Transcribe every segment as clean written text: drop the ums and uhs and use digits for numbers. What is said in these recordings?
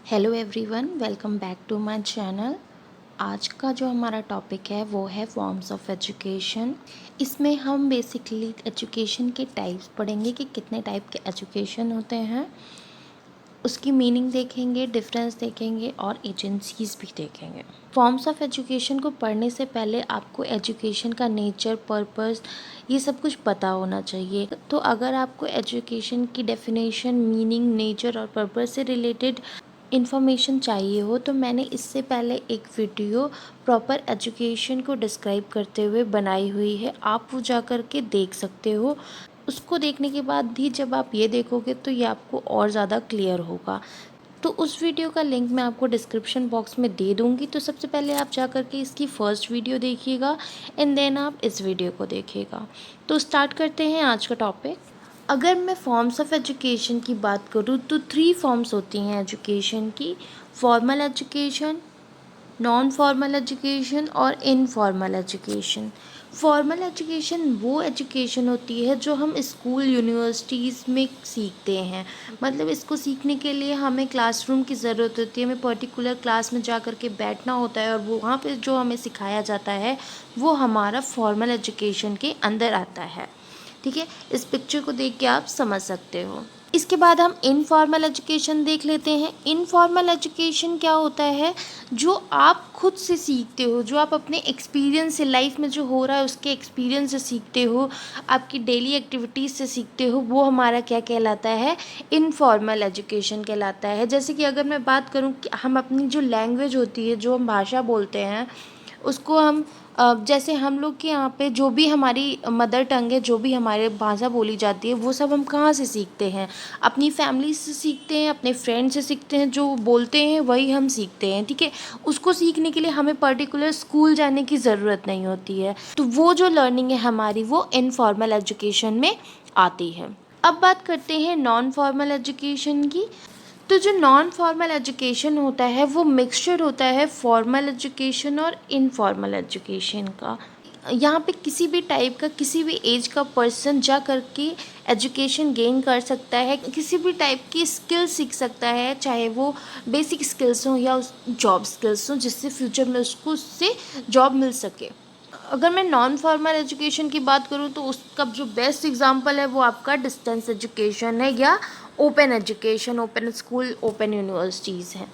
Hello everyone, welcome back to my channel. आज का जो हमारा टॉपिक है वो है फॉर्म्स ऑफ एजुकेशन। इसमें हम बेसिकली एजुकेशन के टाइप्स पढ़ेंगे कि कितने टाइप के एजुकेशन होते हैं, उसकी मीनिंग देखेंगे, डिफरेंस देखेंगे और एजेंसीज भी देखेंगे। फॉर्म्स ऑफ एजुकेशन को पढ़ने से पहले आपको एजुकेशन का नेचर, पर्पस, ये सब कुछ पता होना चाहिए। तो अगर आपको एजुकेशन की डेफिनेशन, मीनिंग, नेचर और पर्पस से रिलेटेड इन्फॉर्मेशन चाहिए हो तो मैंने इससे पहले एक वीडियो प्रॉपर एजुकेशन को डिस्क्राइब करते हुए बनाई हुई है, आप वो जा कर के देख सकते हो। उसको देखने के बाद भी जब आप ये देखोगे तो ये आपको और ज़्यादा क्लियर होगा। तो उस वीडियो का लिंक मैं आपको डिस्क्रिप्शन बॉक्स में दे दूँगी। तो सबसे पहले आप जा कर के इसकी फर्स्ट वीडियो देखिएगा एंड देन आप इस वीडियो को देखिएगा। तो स्टार्ट करते हैं आज का टॉपिक। अगर मैं फॉर्म्स ऑफ एजुकेशन की बात करूँ तो 3 फॉर्म्स होती हैं एजुकेशन की: formal education, non formal education और इनफॉर्मल एजुकेशन। फॉर्मल एजुकेशन वो एजुकेशन होती है जो हम स्कूल, यूनिवर्सिटीज़ में सीखते हैं। मतलब इसको सीखने के लिए हमें क्लासरूम की ज़रूरत होती है, हमें पर्टिकुलर क्लास में जा कर के बैठना होता है और वो वहाँ पे जो हमें सिखाया जाता है वो हमारा फॉर्मल एजुकेशन के अंदर आता है। ठीक है, इस पिक्चर को देख के आप समझ सकते हो। इसके बाद हम इनफॉर्मल एजुकेशन देख लेते हैं। इनफॉर्मल एजुकेशन क्या होता है? जो आप खुद से सीखते हो, जो आप अपने एक्सपीरियंस से, लाइफ में जो हो रहा है उसके एक्सपीरियंस से सीखते हो, आपकी डेली एक्टिविटीज़ से सीखते हो, वो हमारा क्या कहलाता है? इनफॉर्मल एजुकेशन कहलाता है। जैसे कि अगर मैं बात करूँ कि हम अपनी जो लैंग्वेज होती है, जो हम भाषा बोलते हैं, उसको हम जैसे हम लोग के यहाँ पे जो भी हमारी मदर टंग है, जो भी हमारे भाषा बोली जाती है, वो सब हम कहाँ से सीखते हैं? अपनी फैमिली से सीखते हैं, अपने फ्रेंड से सीखते हैं, जो बोलते हैं वही हम सीखते हैं। ठीक है, उसको सीखने के लिए हमें पर्टिकुलर स्कूल जाने की ज़रूरत नहीं होती है। तो वो जो लर्निंग है हमारी, वो इनफॉर्मल एजुकेशन में आती है। अब बात करते हैं नॉन फॉर्मल एजुकेशन की। तो जो नॉन फॉर्मल एजुकेशन होता है वो मिक्सचर होता है फॉर्मल एजुकेशन और इनफॉर्मल एजुकेशन का। यहाँ पे किसी भी टाइप का, किसी भी एज का पर्सन जा करके एजुकेशन गेन कर सकता है, किसी भी टाइप की स्किल सीख सकता है, चाहे वो बेसिक स्किल्स हों या उस जॉब स्किल्स हों, जिससे फ्यूचर में उसको उससे जॉब मिल सके। अगर मैं नॉन फॉर्मल एजुकेशन की बात करूँ तो उसका जो बेस्ट एग्जांपल है वो आपका डिस्टेंस एजुकेशन है या open education, open school, open universities हैं।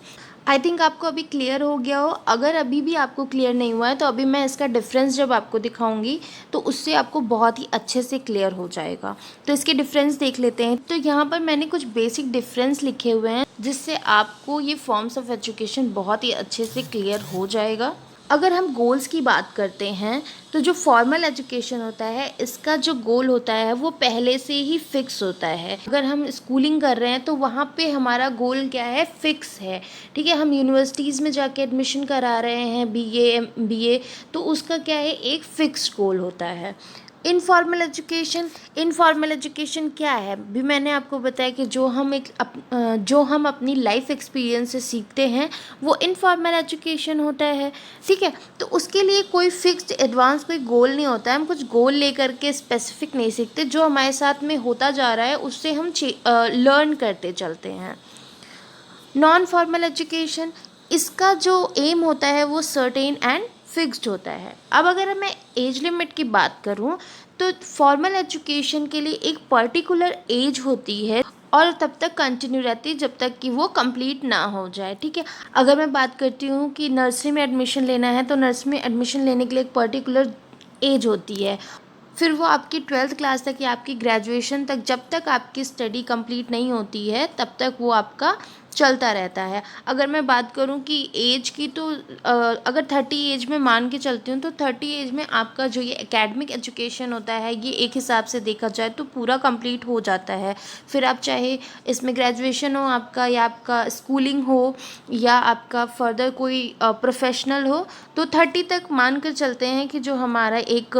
आई थिंक आपको अभी क्लियर हो गया हो। अगर अभी भी आपको क्लियर नहीं हुआ है तो अभी मैं इसका डिफरेंस जब आपको दिखाऊंगी तो उससे आपको बहुत ही अच्छे से क्लियर हो जाएगा। तो इसके डिफरेंस देख लेते हैं। तो यहाँ पर मैंने कुछ बेसिक डिफरेंस लिखे हुए हैं जिससे आपको ये फॉर्म्स ऑफ एजुकेशन बहुत ही अच्छे से क्लियर हो जाएगा। अगर हम गोल्स की बात करते हैं तो जो फॉर्मल एजुकेशन होता है इसका जो गोल होता है वो पहले से ही फिक्स होता है। अगर हम स्कूलिंग कर रहे हैं तो वहाँ पे हमारा गोल क्या है? फिक्स है। ठीक है, हम यूनिवर्सिटीज़ में जाके एडमिशन करा रहे हैं, बीए, एमबीए, तो उसका क्या है? एक फिक्स्ड गोल होता है। इनफॉर्मल एजुकेशन, इनफॉर्मल एजुकेशन क्या है? भी मैंने आपको बताया कि जो हम अपनी लाइफ एक्सपीरियंस से सीखते हैं वो इनफॉर्मल एजुकेशन होता है। ठीक है, तो उसके लिए कोई फिक्स्ड एडवांस कोई गोल नहीं होता है। हम कुछ गोल लेकर के स्पेसिफिक नहीं सीखते, जो हमारे साथ में होता जा रहा है उससे हम लर्न करते चलते हैं। नॉन फॉर्मल एजुकेशन, इसका जो एम होता है वो सर्टेन एंड फिक्स्ड होता है। अब अगर मैं एज लिमिट की बात करूं तो फॉर्मल एजुकेशन के लिए एक पर्टिकुलर एज होती है और तब तक कंटिन्यू रहती है जब तक कि वो कंप्लीट ना हो जाए। ठीक है, अगर मैं बात करती हूँ कि नर्सरी में एडमिशन लेना है तो नर्सरी में एडमिशन लेने के लिए एक पर्टिकुलर एज होती है। फिर वो आपकी 12th क्लास तक या आपकी ग्रेजुएशन तक, जब तक आपकी स्टडी कंप्लीट नहीं होती है तब तक वो आपका चलता रहता है। अगर मैं बात करूं कि एज की तो अगर 30 एज में मान के चलती हूँ तो 30 एज में आपका जो ये एकेडमिक एजुकेशन होता है ये एक हिसाब से देखा जाए तो पूरा कंप्लीट हो जाता है। फिर आप चाहे इसमें ग्रेजुएशन हो आपका, या आपका स्कूलिंग हो, या आपका फर्दर कोई प्रोफेशनल हो, तो 30 तक मान कर चलते हैं कि जो हमारा एक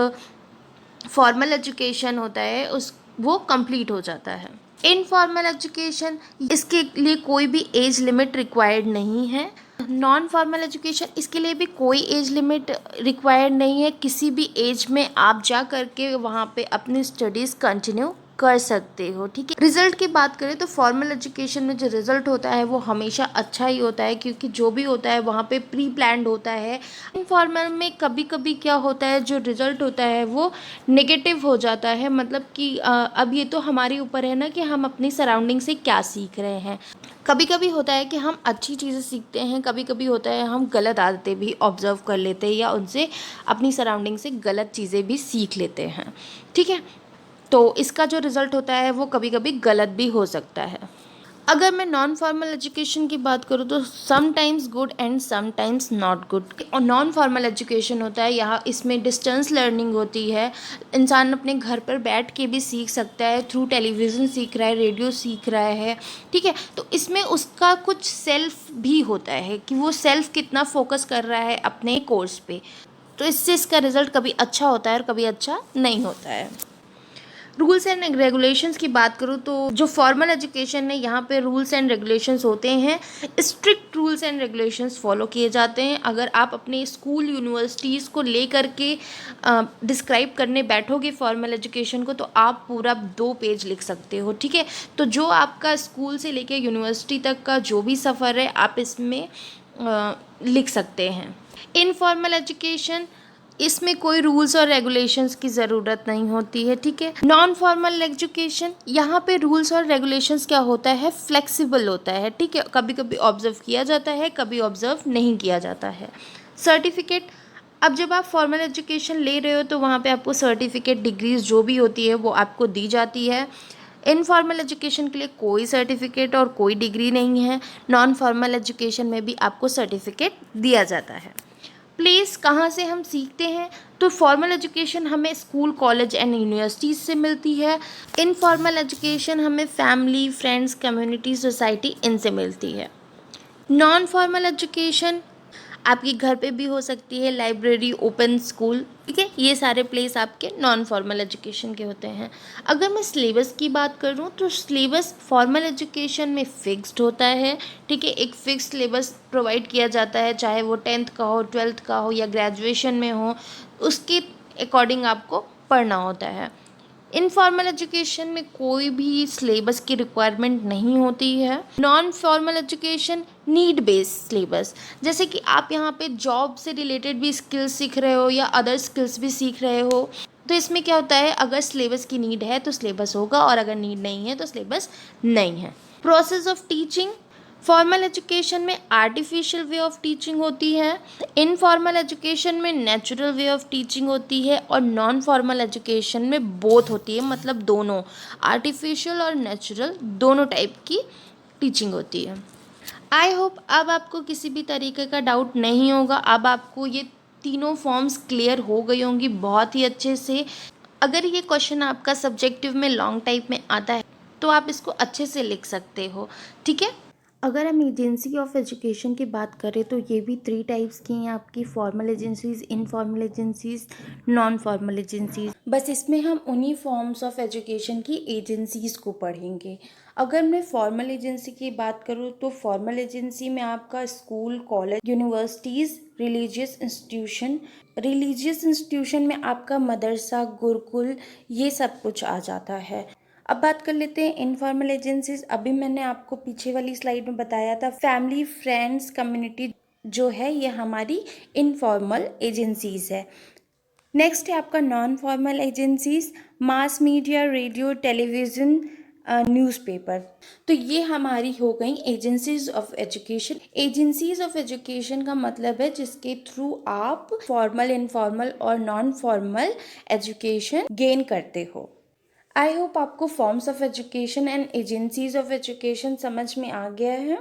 फॉर्मल एजुकेशन होता है उस वो कंप्लीट हो जाता है। इनफॉर्मल एजुकेशन, इसके लिए कोई भी एज लिमिट रिक्वायर्ड नहीं है। नॉन फॉर्मल एजुकेशन, इसके लिए भी कोई एज लिमिट रिक्वायर्ड नहीं है। किसी भी एज में आप जा करके वहाँ पे अपनी स्टडीज़ कंटिन्यू कर सकते हो। ठीक है, रिजल्ट की बात करें तो फॉर्मल एजुकेशन में जो रिजल्ट होता है वो हमेशा अच्छा ही होता है, क्योंकि जो भी होता है वहाँ पे प्री प्लान्ड होता है। इनफॉर्मल में कभी कभी क्या होता है, जो रिजल्ट होता है वो नेगेटिव हो जाता है। मतलब कि अब ये तो हमारे ऊपर है ना कि हम अपनी सराउंडिंग से क्या सीख रहे हैं। कभी कभी होता है कि हम अच्छी चीज़ें सीखते हैं, कभी कभी होता है हम गलत आदतें भी ऑब्जर्व कर लेते हैं या उनसे अपनी सराउंडिंग से गलत चीज़ें भी सीख लेते हैं। ठीक है, तो इसका जो रिज़ल्ट होता है वो कभी कभी गलत भी हो सकता है। अगर मैं नॉन फॉर्मल एजुकेशन की बात करूँ तो sometimes good and sometimes not good. और नॉन फॉर्मल एजुकेशन होता है, यहाँ इसमें डिस्टेंस लर्निंग होती है। इंसान अपने घर पर बैठ के भी सीख सकता है, थ्रू टेलीविज़न सीख रहा है, रेडियो सीख रहा है। ठीक है, तो इसमें उसका कुछ सेल्फ भी होता है कि वो सेल्फ कितना फोकस कर रहा है अपने कोर्स पे। तो इससे इसका रिज़ल्ट कभी अच्छा होता है और कभी अच्छा नहीं होता है। रूल्स एंड रेगुलेशंस की बात करूँ तो जो फॉर्मल एजुकेशन है यहाँ पे रूल्स एंड रेगुलेशंस होते हैं, strict rules and regulations follow किए जाते हैं। अगर आप अपने स्कूल यूनिवर्सिटीज़ को ले करके डिस्क्राइब करने बैठोगे फॉर्मल एजुकेशन को तो आप पूरा 2 पेज लिख सकते हो। ठीक है, तो जो आपका स्कूल से लेके यूनिवर्सिटी तक का जो भी सफ़र है आप इसमें लिख सकते हैं। इनफॉर्मल एजुकेशन, इसमें कोई रूल्स और रेगुलेशंस की ज़रूरत नहीं होती है। ठीक है, नॉन फॉर्मल एजुकेशन, यहाँ पे रूल्स और रेगुलेशंस क्या होता है, फ्लेक्सिबल होता है। ठीक है, कभी कभी ऑब्जर्व किया जाता है, कभी ऑब्जर्व नहीं किया जाता है। सर्टिफिकेट, अब जब आप फॉर्मल एजुकेशन ले रहे हो तो वहाँ पे आपको सर्टिफिकेट, डिग्रीज जो भी होती है वो आपको दी जाती है। इनफॉर्मल एजुकेशन के लिए कोई सर्टिफिकेट और कोई डिग्री नहीं है। नॉन फॉर्मल एजुकेशन में भी आपको सर्टिफिकेट दिया जाता है। प्लेस कहाँ से हम सीखते हैं, तो फॉर्मल एजुकेशन हमें स्कूल, कॉलेज एंड यूनिवर्सिटीज़ से मिलती है। इनफॉर्मल एजुकेशन हमें फैमिली, फ्रेंड्स, कम्युनिटी, सोसाइटी, इनसे मिलती है। नॉन फॉर्मल एजुकेशन आपके घर पे भी हो सकती है, लाइब्रेरी, ओपन स्कूल। ठीक है, ये सारे प्लेस आपके नॉन फॉर्मल एजुकेशन के होते हैं। अगर मैं सिलेबस की बात करूँ तो सिलेबस फॉर्मल एजुकेशन में फिक्स्ड होता है। ठीक है, एक फिक्स सिलेबस प्रोवाइड किया जाता है, चाहे वो 10th का हो, 12th का हो या ग्रेजुएशन में हो, उसके अकॉर्डिंग आपको पढ़ना होता है। इनफॉर्मल एजुकेशन में कोई भी सिलेबस की रिक्वायरमेंट नहीं होती है। Non formal education need based syllabus, जैसे कि आप यहाँ पे जॉब से रिलेटेड भी स्किल्स सीख रहे हो या अदर स्किल्स भी सीख रहे हो, तो इसमें क्या होता है, अगर सिलेबस की नीड है तो सिलेबस होगा और अगर नीड नहीं है तो सिलेबस नहीं है। Process of teaching, formal education में आर्टिफिशियल वे ऑफ टीचिंग होती है, इनफॉर्मल एजुकेशन में नेचुरल वे ऑफ टीचिंग होती है और नॉन फॉर्मल एजुकेशन में बोथ होती है, मतलब दोनों, आर्टिफिशियल और नेचुरल दोनों टाइप की टीचिंग होती है। आई होप अब आपको किसी भी तरीके का डाउट नहीं होगा, अब आपको ये तीनों फॉर्म्स क्लियर हो गई होंगी बहुत ही अच्छे से। अगर ये क्वेश्चन आपका सब्जेक्टिव में लॉन्ग टाइप में आता है तो आप इसको अच्छे से लिख सकते हो। ठीक है, अगर हम एजेंसी ऑफ एजुकेशन की बात करें तो ये भी 3 टाइप्स की हैं आपकी, formal agencies, informal agencies, non formal agencies. बस इसमें हम उन्हीं फॉर्म्स ऑफ एजुकेशन की एजेंसीज को पढ़ेंगे। अगर मैं फॉर्मल एजेंसी की बात करूँ तो फॉर्मल एजेंसी में आपका school, college, universities, religious institution, religious institution में आपका मदरसा, गुरुकुल, ये सब कुछ आ जाता है। अब बात कर लेते हैं इनफॉर्मल एजेंसीज। अभी मैंने आपको पीछे वाली स्लाइड में बताया था, फैमिली, फ्रेंड्स, कम्युनिटी जो है ये हमारी इनफॉर्मल एजेंसीज है। नेक्स्ट है आपका non formal agencies, mass media, radio, television, newspaper. तो ये हमारी हो गई agencies of education. Agencies of education का मतलब है जिसके थ्रू आप फॉर्मल, इनफॉर्मल और नॉन फॉर्मल एजुकेशन गेन करते हो। आई होप आपको forms of education and agencies of education समझ में आ गया है।